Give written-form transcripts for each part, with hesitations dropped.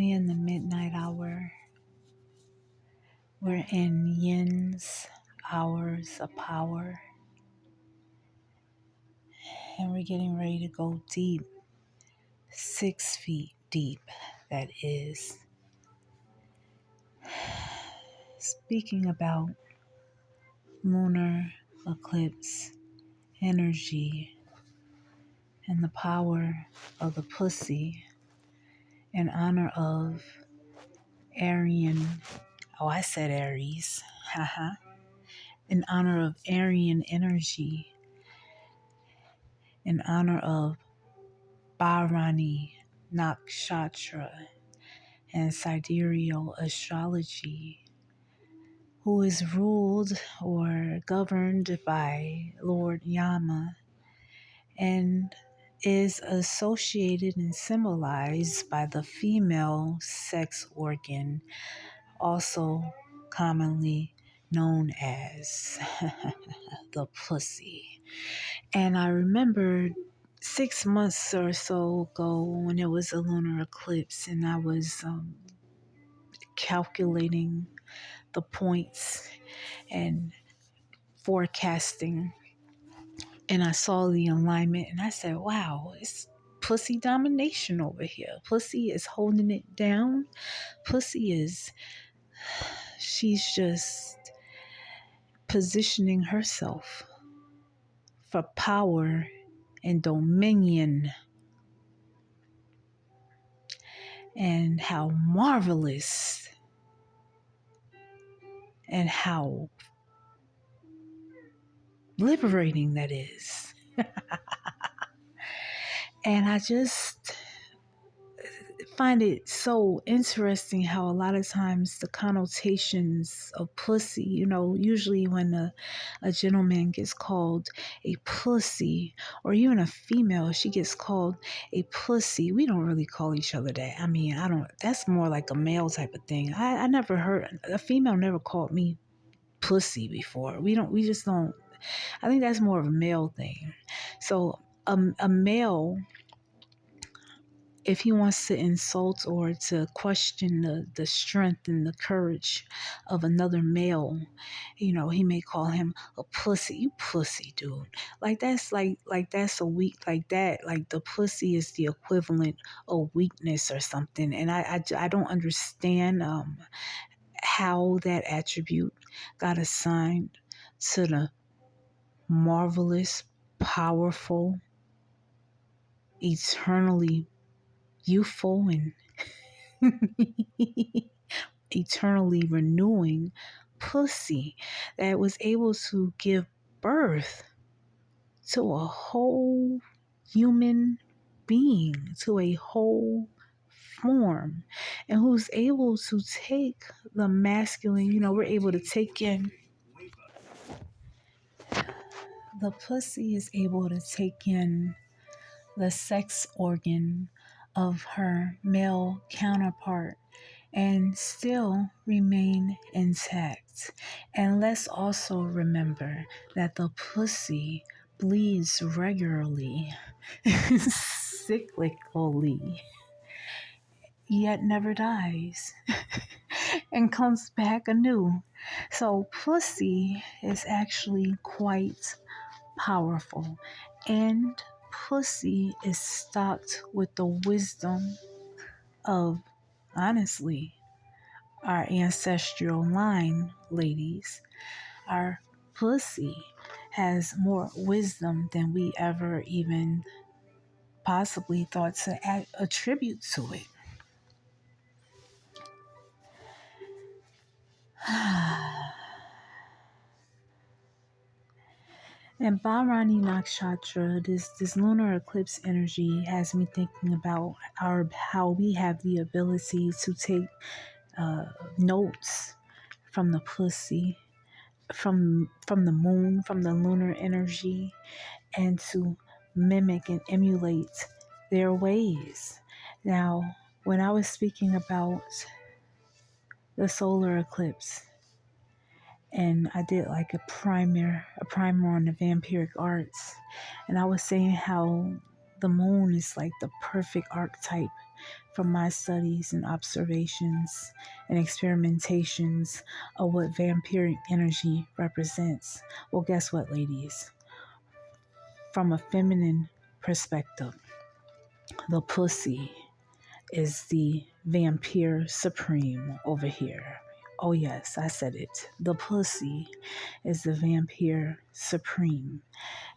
We in the midnight hour. We're in Yin's hours of power. And we're getting ready to go deep. 6 feet deep, that is. Speaking about lunar eclipse energy and the power of the pussy in honor of Aryan. Oh, I said Aries. Haha. In honor of Aryan energy. In honor of Bharani Nakshatra and sidereal astrology, who is ruled or governed by Lord Yama and is associated and symbolized by the female sex organ, also commonly known as the pussy. And I remember 6 months or so ago when it was a lunar eclipse and I was calculating the points and forecasting, and I saw the alignment and I said, wow, it's pussy domination over here. Pussy is holding it down. She's just positioning herself for power and dominion. And how marvelous and how liberating that is. And I just find it so interesting how a lot of times the connotations of pussy, usually when a gentleman gets called a pussy, or even a female, she gets called a pussy, we don't really call each other that. That's more like a male type of thing. I never heard, a female never called me pussy before. We just don't. I think that's more of a male thing. So a male, if he wants to insult or to question the strength and the courage of another male, he may call him a pussy. You pussy, dude. That's that's a weak, like that. Like the pussy is the equivalent of weakness or something. And I don't understand how that attribute got assigned to the marvelous, powerful, eternally youthful, and eternally renewing pussy that was able to give birth to a whole human being, to a whole form, and who's able to take the masculine, we're able to take in. The pussy is able to take in the sex organ of her male counterpart and still remain intact. And let's also remember that the pussy bleeds regularly, cyclically, yet never dies and comes back anew. So pussy is actually quite powerful, and pussy is stocked with the wisdom of, honestly, our ancestral line, ladies. Our pussy has more wisdom than we ever even possibly thought to attribute to it. And Bharani Nakshatra, this lunar eclipse energy, has me thinking about how we have the ability to take notes from the pussy, from the moon, from the lunar energy, and to mimic and emulate their ways. Now, when I was speaking about the solar eclipse, and I did like a primer on the vampiric arts, and I was saying how the moon is like the perfect archetype from my studies and observations and experimentations of what vampiric energy represents. Well, guess what, ladies? From a feminine perspective, the pussy is the vampire supreme over here. Oh, yes, I said it. The pussy is the vampire supreme.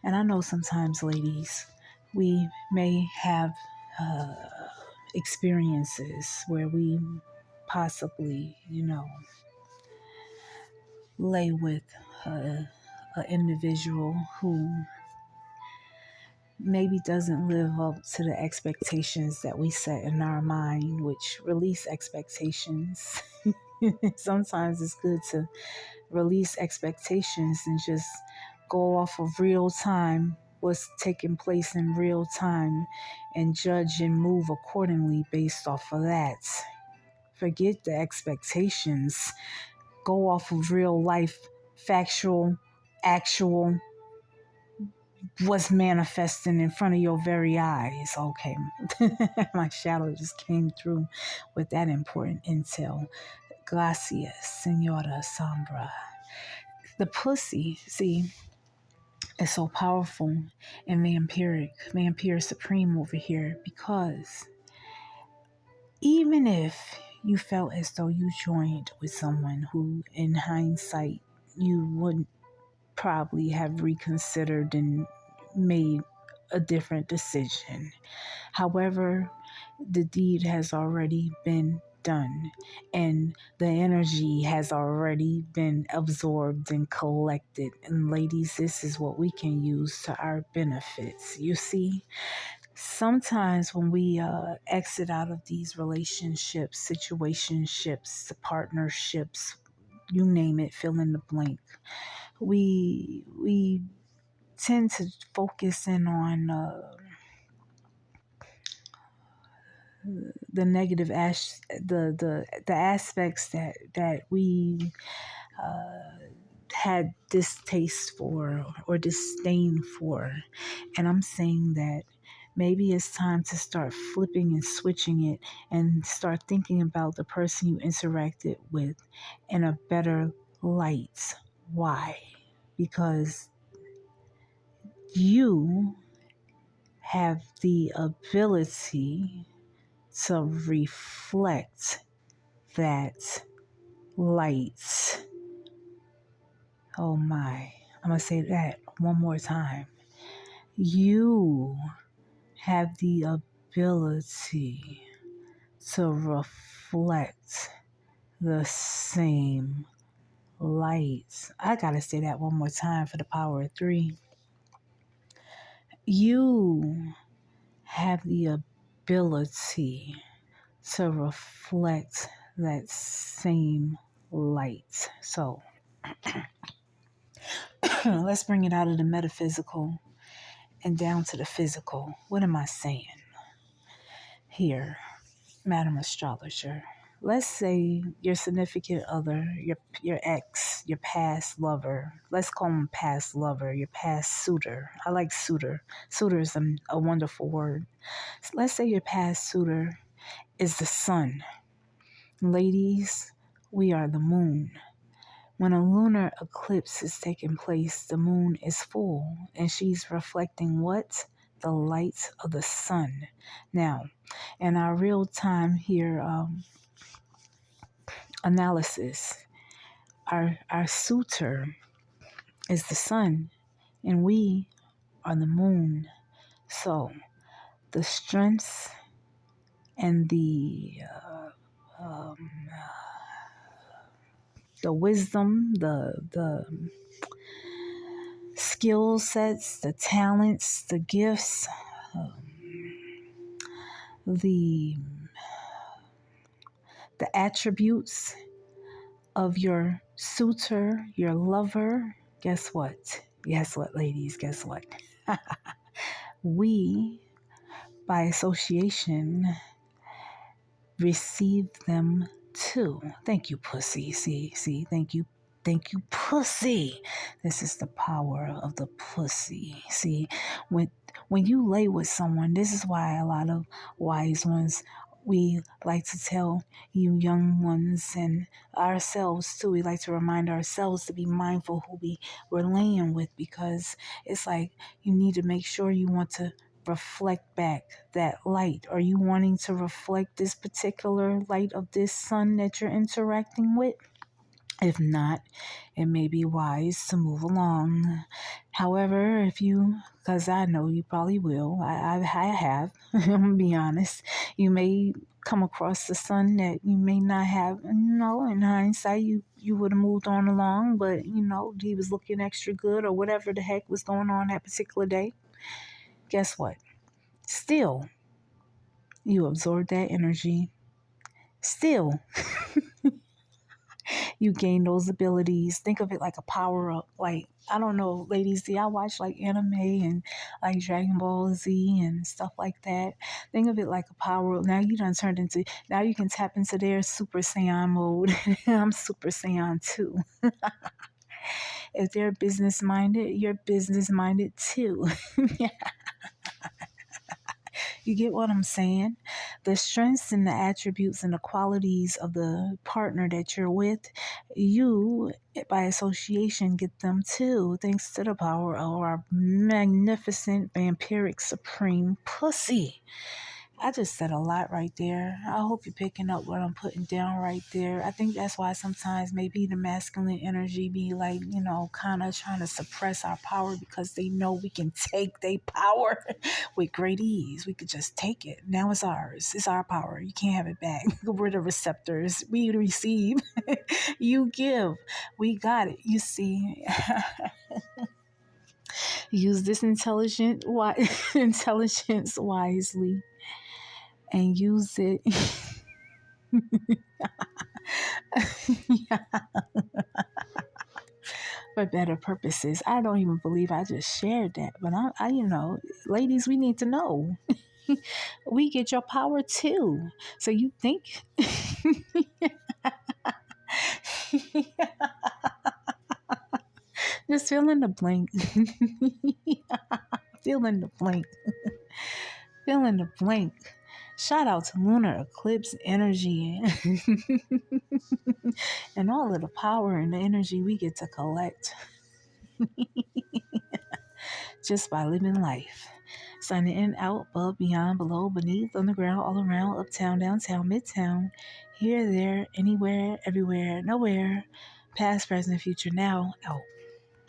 And I know sometimes, ladies, we may have experiences where we possibly, lay with an individual who maybe doesn't live up to the expectations that we set in our mind, which release expectations. Sometimes it's good to release expectations and just go off of real time, what's taking place in real time, and judge and move accordingly based off of that. Forget the expectations. Go off of real life, factual, actual, what's manifesting in front of your very eyes. Okay. My shadow just came through with that important intel. Gracias, Senora Sandra. The pussy, see, is so powerful and vampire supreme over here, because even if you felt as though you joined with someone who, in hindsight, you would probably have reconsidered and made a different decision. However, the deed has already been done and the energy has already been absorbed and collected. And ladies, this is what we can use to our benefits. You see, sometimes when we exit out of these relationships, situationships, partnerships, you name it, fill in the blank, we tend to focus in on the negative the aspects that we had distaste for or disdain for. And I'm saying that maybe it's time to start flipping and switching it and start thinking about the person you interacted with in a better light. Why? Because you have the ability to reflect that light. Oh my. I'm going to say that one more time. You have the ability to reflect the same light. I got to say that one more time for the power of 3. You have the ability to reflect that same light. So let's bring it out of the metaphysical and down to the physical. What am I saying here, Madam Astrologer? Let's say your significant other, your ex, your past lover. Let's call him past lover, your past suitor. I like suitor. Suitor is a wonderful word. Let's say your past suitor is the sun. Ladies, we are the moon. When a lunar eclipse is taking place, the moon is full and she's reflecting what? The light of the sun. Now, in our real time here analysis, our suitor is the sun and we are the moon. So the strengths and the wisdom, the skill sets, the talents, the gifts, the attributes of your suitor, your lover. Guess what? Guess what, ladies? Guess what? We, by association, receive them too. Thank you, pussy. See, thank you. Thank you, pussy. This is the power of the pussy. See, when you lay with someone, this is why a lot of wise ones we like to tell you young ones and ourselves too. We like to remind ourselves to be mindful who we're laying with, because it's like you need to make sure you want to reflect back that light. Are you wanting to reflect this particular light of this sun that you're interacting with? If not, it may be wise to move along. However, if you, because I know you probably will, I have, I'm gonna be honest, you may come across the sun that you may not have, in hindsight, you would have moved on along, but, he was looking extra good or whatever the heck was going on that particular day. Guess what? Still, you absorb that energy. Still, you gain those abilities. Think of it like a power up. Like, I don't know, ladies, do y'all watch like anime and like Dragon Ball Z and stuff like that? Think of it like a power up. Now now you can tap into their Super Saiyan mode. I'm Super Saiyan too. If they're business minded, you're business minded too. You get what I'm saying? The strengths and the attributes and the qualities of the partner that you're with, you, by association, get them too, thanks to the power of our magnificent, vampiric, supreme pussy. I just said a lot right there. I hope you're picking up what I'm putting down right there. I think that's why sometimes maybe the masculine energy be like, kind of trying to suppress our power, because they know we can take their power with great ease. We could just take it. Now it's ours. It's our power. You can't have it back. We're the receptors. We receive. You give. We got it. You see. Use this intelligence wisely. And use it for better purposes. I don't even believe I just shared that, but ladies, we need to know. We get your power too. So you think just fill in the blank. Fill in the blank. Fill in the blank. Shout out to Lunar Eclipse energy and all of the power and the energy we get to collect just by living life. Signing in, out, above, beyond, below, beneath, underground, all around, uptown, downtown, midtown, here, there, anywhere, everywhere, nowhere, past, present, future, now, out.